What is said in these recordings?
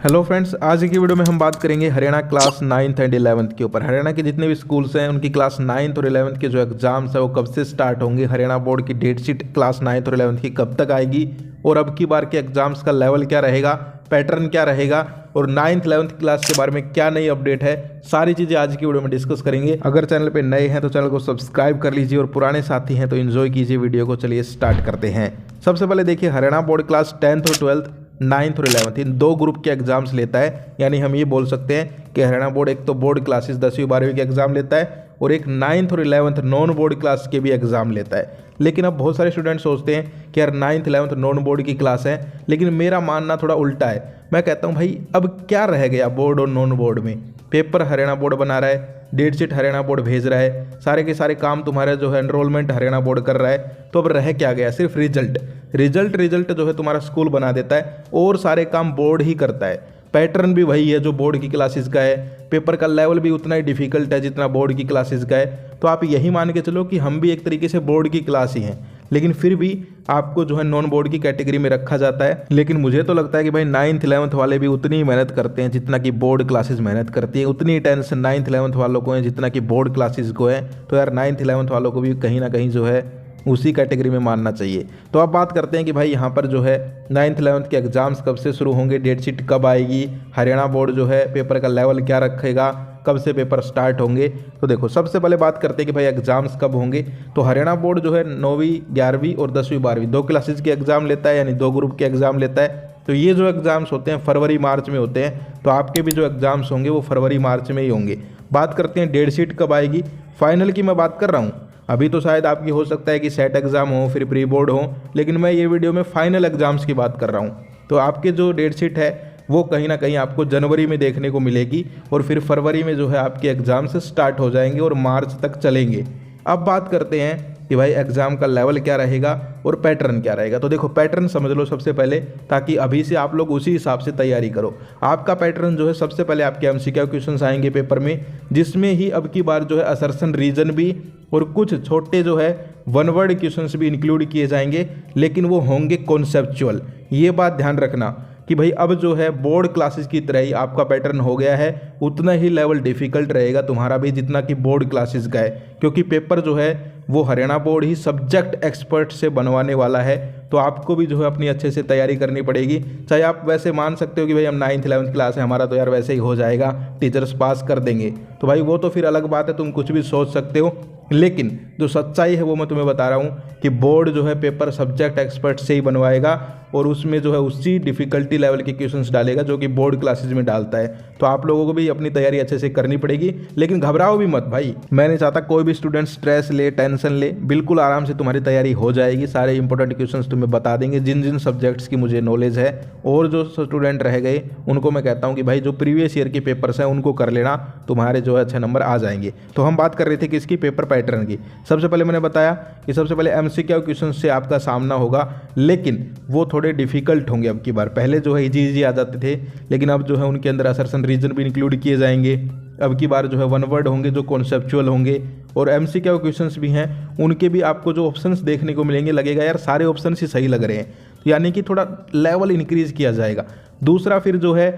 Hello friends, आज की video में हम बात करेंगे Haryana class 9th and 11th के ऊपर। हरियाणा के जितने भी स्कूल्स हैं उनकी क्लास 9th और 11th के जो एग्जाम्स है वो कब से स्टार्ट होंगे, हरियाणा बोर्ड की डेट शीट क्लास 9th और 11th की कब तक आएगी और अब की बार के एग्जाम्स का लेवल क्या रहेगा, पैटर्न क्या रहेगा और 9th 11th क्लास के बारे में क्या नई अपडेट है, सारी चीज़ें आज की वीडियो में डिस्कस करेंगे। अगर चैनल पे नए हैं तो चैनल को सब्सक्राइब कर लीजिए और पुराने साथी हैं तो एंजॉय कीजिए वीडियो को। चलिए स्टार्ट करते हैं। सबसे पहले देखिए, हरियाणा बोर्ड क्लास 10th और 12th 9th और 11th इन दो ग्रुप के एग्जाम्स लेता है। यानी हम ये बोल सकते हैं कि हरियाणा बोर्ड एक तो बोर्ड क्लासेस 10वीं 12वीं के एग्जाम लेता है और एक 9th और 11th नॉन बोर्ड क्लास के भी एग्जाम लेता है। लेकिन अब बहुत सारे स्टूडेंट सोचते हैं कि यार 9th 11th नॉन बोर्ड की क्लास है, लेकिन मेरा मानना थोड़ा उल्टा है। मैं कहता हूँ भाई अब क्या रह गया बोर्ड और नॉन बोर्ड में। पेपर हरियाणा बोर्ड बना रहा है, डेट शीट हरियाणा बोर्ड भेज रहा है, सारे के सारे काम तुम्हारा जो है एनरोलमेंट हरियाणा बोर्ड कर रहा है, तो अब रह क्या गया, सिर्फ रिजल्ट जो है तुम्हारा स्कूल बना देता है और सारे काम बोर्ड ही करता है। पैटर्न भी वही है जो बोर्ड की क्लासेस का है, पेपर का लेवल भी उतना ही डिफिकल्ट है जितना बोर्ड की क्लासेस का है। तो आप यही मान के चलो कि हम भी एक तरीके से बोर्ड की क्लास ही हैं, लेकिन फिर भी आपको जो है नॉन बोर्ड की कैटेगरी में रखा जाता है। लेकिन मुझे तो लगता है कि भाई 9th 11th वाले भी उतनी ही मेहनत करते हैं जितना कि बोर्ड क्लासेस मेहनत करती है। उतनी ही टेंशन 9th 11th वालों को है जितना कि बोर्ड क्लासेस को है। तो यार 9th 11th वालों को भी कहीं ना कहीं जो है उसी कैटेगरी में मानना चाहिए। तो अब बात करते हैं कि भाई यहाँ पर जो है 9th 11th के एग्जाम्स कब से शुरू होंगे, डेट शीट कब आएगी, हरियाणा बोर्ड जो है पेपर का लेवल क्या रखेगा, कब से पेपर स्टार्ट होंगे। तो देखो, सबसे पहले बात करते हैं कि भाई एग्जाम्स कब होंगे। तो हरियाणा बोर्ड जो है 9वीं 11वीं और 10वीं 12वीं दो क्लासेज के एग्जाम लेता है, यानी दो ग्रुप के एग्जाम लेता है। तो ये जो एग्जाम्स होते हैं फरवरी मार्च में होते हैं। तो आपके भी जो एग्जाम्स होंगे वो फरवरी मार्च में ही होंगे। बात करते हैं डेट शीट कब आएगी। फाइनल की मैं बात कर रहा हूँ, अभी तो शायद आपकी हो सकता है कि सेट एग्जाम हो फिर प्री बोर्ड हो, लेकिन मैं ये वीडियो में फाइनल एग्जाम्स की बात कर रहा हूँ। तो आपके जो डेट शीट है वो कहीं ना कहीं आपको जनवरी में देखने को मिलेगी और फिर फरवरी में जो है आपके एग्जाम्स स्टार्ट हो जाएंगे और मार्च तक चलेंगे। अब बात करते हैं कि भाई एग्जाम का लेवल क्या रहेगा और पैटर्न क्या रहेगा। तो देखो, पैटर्न समझ लो सबसे पहले, ताकि अभी से आप लोग उसी हिसाब से तैयारी करो। आपका पैटर्न जो है सबसे पहले आपके एमसीक्यू क्वेश्चंस आएंगे पेपर में, जिसमें ही अब की बार जो है असर्शन रीजन भी और कुछ छोटे जो है वन वर्ड क्वेश्चंस भी इंक्लूड किए जाएंगे, लेकिन वो होंगे कॉन्सेप्चुअल। ये बात ध्यान रखना कि भाई अब जो है बोर्ड क्लासेस की तरह ही आपका पैटर्न हो गया है, उतना ही लेवल डिफिकल्ट रहेगा तुम्हारा भी जितना कि बोर्ड क्लासेस का है, क्योंकि पेपर जो है वो हरियाणा बोर्ड ही सब्जेक्ट एक्सपर्ट से बनवाने वाला है। तो आपको भी जो है अपनी अच्छे से तैयारी करनी पड़ेगी। चाहे आप वैसे मान सकते हो कि भाई हम 9th 11th क्लास है, हमारा तो यार वैसे ही हो जाएगा, टीचर्स पास कर देंगे, तो भाई वो तो फिर अलग बात है, तुम कुछ भी सोच सकते हो। लेकिन जो सच्चाई है वो मैं तुम्हें बता रहा हूँ कि बोर्ड जो है पेपर सब्जेक्ट एक्सपर्ट से ही बनवाएगा और उसमें जो है उसी डिफिकल्टी लेवल के क्वेश्चंस डालेगा जो कि बोर्ड क्लासेस में डालता है। तो आप लोगों को भी अपनी तैयारी अच्छे से करनी पड़ेगी, लेकिन घबराओ भी मत भाई। मैं नहीं चाहता कोई भी स्टूडेंट स्ट्रेस ले, टेंशन ले, बिल्कुल आराम से तुम्हारी तैयारी हो जाएगी। सारे इंपॉर्टेंट क्वेश्चंस तुम्हें बता देंगे जिन जिन सब्जेक्ट्स की मुझे नॉलेज है। और जो स्टूडेंट रह गए उनको मैं कहता हूँ कि भाई जो प्रीवियस ईयर के पेपर्स हैं उनको कर लेना, तुम्हारे जो है अच्छे नंबर आ जाएंगे। तो हम बात कर रहे थे कि इसकी पेपर पैटर्न की। सबसे पहले मैंने बताया कि सबसे पहले एमसीक्यू क्वेश्चन से आपका सामना होगा, लेकिन वो थोड़े डिफिकल्ट होंगे अब की बार। पहले जो है इजी आ जाते थे, लेकिन अब जो है उनके अंदर असर्शन रीजन भी इंक्लूड किए जाएंगे। अब की बार जो है वन वर्ड होंगे जो कॉन्सेप्चुअल होंगे, और एमसीक्यू क्वेश्चंस भी हैं, उनके भी आपको जो ऑप्शंस देखने को मिलेंगे लगेगा यार सारे ऑप्शंस ही सही लग रहे हैं, तो यानी कि थोड़ा लेवल इंक्रीज किया जाएगा। दूसरा फिर जो है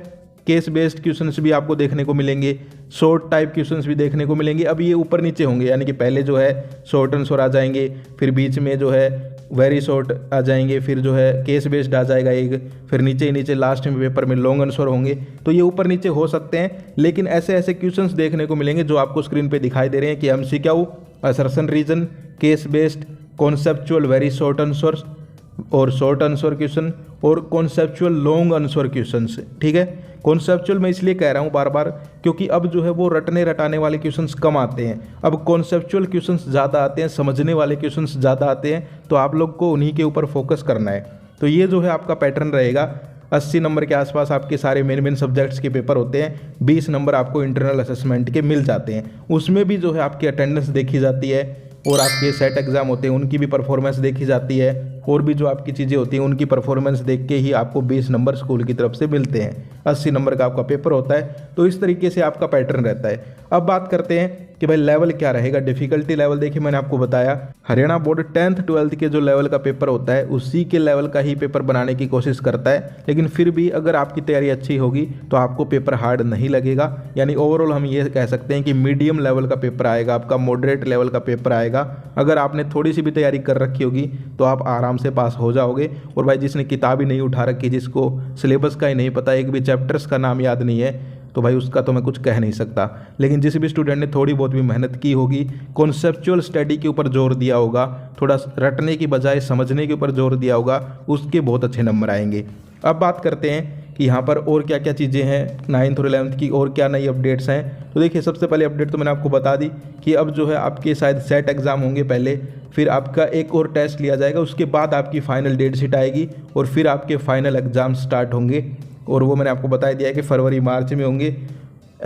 केस बेस्ड क्वेश्चंस भी आपको देखने को मिलेंगे, शॉर्ट टाइप क्वेश्चंस भी देखने को मिलेंगे। अब ये ऊपर नीचे होंगे, यानी कि पहले जो है शॉर्ट आंसर आ जाएंगे, फिर बीच में जो है वेरी शॉर्ट आ जाएंगे, फिर जो है केस बेस्ड आ जाएगा एक, फिर नीचे नीचे लास्ट में पेपर में लॉन्ग आंसर होंगे। तो ये ऊपर नीचे हो सकते हैं, लेकिन ऐसे ऐसे क्वेश्चंस देखने को मिलेंगे जो आपको स्क्रीन पे दिखाई दे रहे हैं कि MCQ, assertion reason, case based, conceptual very short answer और शॉर्ट आंसर क्वेश्चन और कॉन्सेप्चुअल लॉन्ग आंसर क्वेश्चंस। ठीक है, कॉन्सेप्चुअल मैं इसलिए कह रहा हूँ बार बार क्योंकि अब जो है वो रटने रटाने वाले क्वेश्चंस कम आते हैं, अब कॉन्सेप्चुअल क्वेश्चंस ज़्यादा आते हैं, समझने वाले क्वेश्चंस ज़्यादा आते हैं। तो आप लोग को उन्हीं के ऊपर फोकस करना है। तो ये जो है आपका पैटर्न रहेगा। 80 नंबर के आसपास आपके सारे मेन सब्जेक्ट्स के पेपर होते हैं, 20 नंबर आपको इंटरनल असेसमेंट के मिल जाते हैं। उसमें भी जो है आपकी अटेंडेंस देखी जाती है और आपके सेट एग्जाम होते हैं उनकी भी परफॉर्मेंस देखी जाती है, और भी जो आपकी चीज़ें होती हैं उनकी परफॉर्मेंस देख के ही आपको 20 नंबर स्कूल की तरफ से मिलते हैं। 80 नंबर का आपका पेपर होता है। तो इस तरीके से आपका पैटर्न रहता है। अब बात करते हैं कि भाई लेवल क्या रहेगा। डिफिकल्टी लेवल देखिए मैंने आपको बताया, हरियाणा बोर्ड 10th 12th के जो लेवल का पेपर होता है उसी के लेवल का ही पेपर बनाने की कोशिश करता है, लेकिन फिर भी अगर आपकी तैयारी अच्छी होगी तो आपको पेपर हार्ड नहीं लगेगा। यानी ओवरऑल हम ये कह सकते हैं कि मीडियम लेवल का पेपर आएगा, आपका मॉडरेट लेवल का पेपर आएगा। अगर आपने थोड़ी सी भी तैयारी कर रखी होगी तो आप आराम से पास हो जाओगे। और भाई जिसने किताब ही नहीं उठा रखी, जिसको सिलेबस का ही नहीं पता, एक भी चैप्टर्स का नाम याद नहीं है, तो भाई उसका तो मैं कुछ कह नहीं सकता। लेकिन जिस भी स्टूडेंट ने थोड़ी बहुत भी मेहनत की होगी, कॉन्सेप्चुअल स्टडी के ऊपर जोर दिया होगा, थोड़ा रटने की बजाय समझने के ऊपर जोर दिया होगा, उसके बहुत अच्छे नंबर आएंगे। अब बात करते हैं कि यहाँ पर और क्या क्या चीज़ें हैं 9th और 11th की, और क्या नई अपडेट्स हैं। तो देखिए सबसे पहले अपडेट तो मैंने आपको बता दी कि अब जो है आपके शायद सेट एग्ज़ाम होंगे पहले, फिर आपका एक और टेस्ट लिया जाएगा, उसके बाद आपकी फाइनल डेट शीट आएगी और फिर आपके फाइनल एग्ज़ाम स्टार्ट होंगे। और वो मैंने आपको बता दिया है कि फरवरी मार्च में होंगे।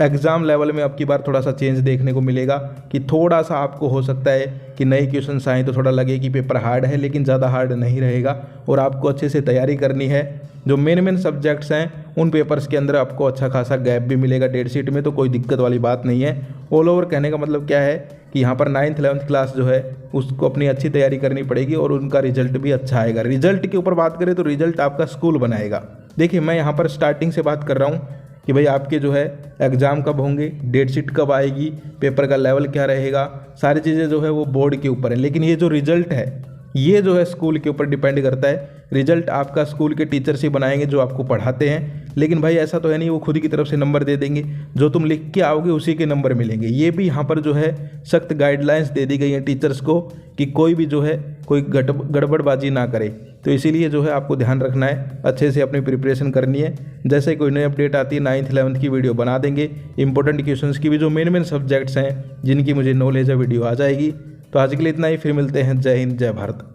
एग्ज़ाम लेवल में अब की बार थोड़ा सा चेंज देखने को मिलेगा कि थोड़ा सा आपको हो सकता है कि नए क्वेश्चन आएँ तो थोड़ा लगे कि पेपर हार्ड है, लेकिन ज़्यादा हार्ड नहीं रहेगा। और आपको अच्छे से तैयारी करनी है। जो मेन सब्जेक्ट्स हैं उन पेपर्स के अंदर आपको अच्छा खासा गैप भी मिलेगा डेट शीट में, तो कोई दिक्कत वाली बात नहीं है। ऑल ओवर कहने का मतलब क्या है कि यहाँ पर 9th 11th क्लास जो है उसको अपनी अच्छी तैयारी करनी पड़ेगी और उनका रिजल्ट भी अच्छा आएगा। रिजल्ट के ऊपर बात करें तो रिजल्ट आपका स्कूल बनाएगा। देखिए मैं यहाँ पर स्टार्टिंग से बात कर रहा हूँ कि भाई आपके जो है एग्ज़ाम कब होंगे, डेट शीट कब आएगी, पेपर का लेवल क्या रहेगा, सारी चीज़ें जो है वो बोर्ड के ऊपर है। लेकिन ये जो रिजल्ट है ये जो है स्कूल के ऊपर डिपेंड करता है। रिजल्ट आपका स्कूल के टीचर्स ही बनाएंगे जो आपको पढ़ाते हैं। लेकिन भाई ऐसा तो है नहीं वो खुद की तरफ से नंबर दे देंगे, जो तुम लिख के आओगे उसी के नंबर मिलेंगे। ये भी यहाँ पर जो है सख्त गाइडलाइंस दे दी गई हैं टीचर्स को कि कोई भी जो है कोई गड़बड़बाजी ना करे। तो इसीलिए जो है आपको ध्यान रखना है, अच्छे से अपनी प्रिपरेशन करनी है। जैसे कोई नई अपडेट आती है 9th 11th की वीडियो बना देंगे, इंपॉर्टेंट क्वेश्चंस की भी जो मेन सब्जेक्ट्स हैं जिनकी मुझे नॉलेज है वीडियो आ जाएगी। तो आज के लिए इतना ही, फिर मिलते हैं। जय हिंद जय भारत।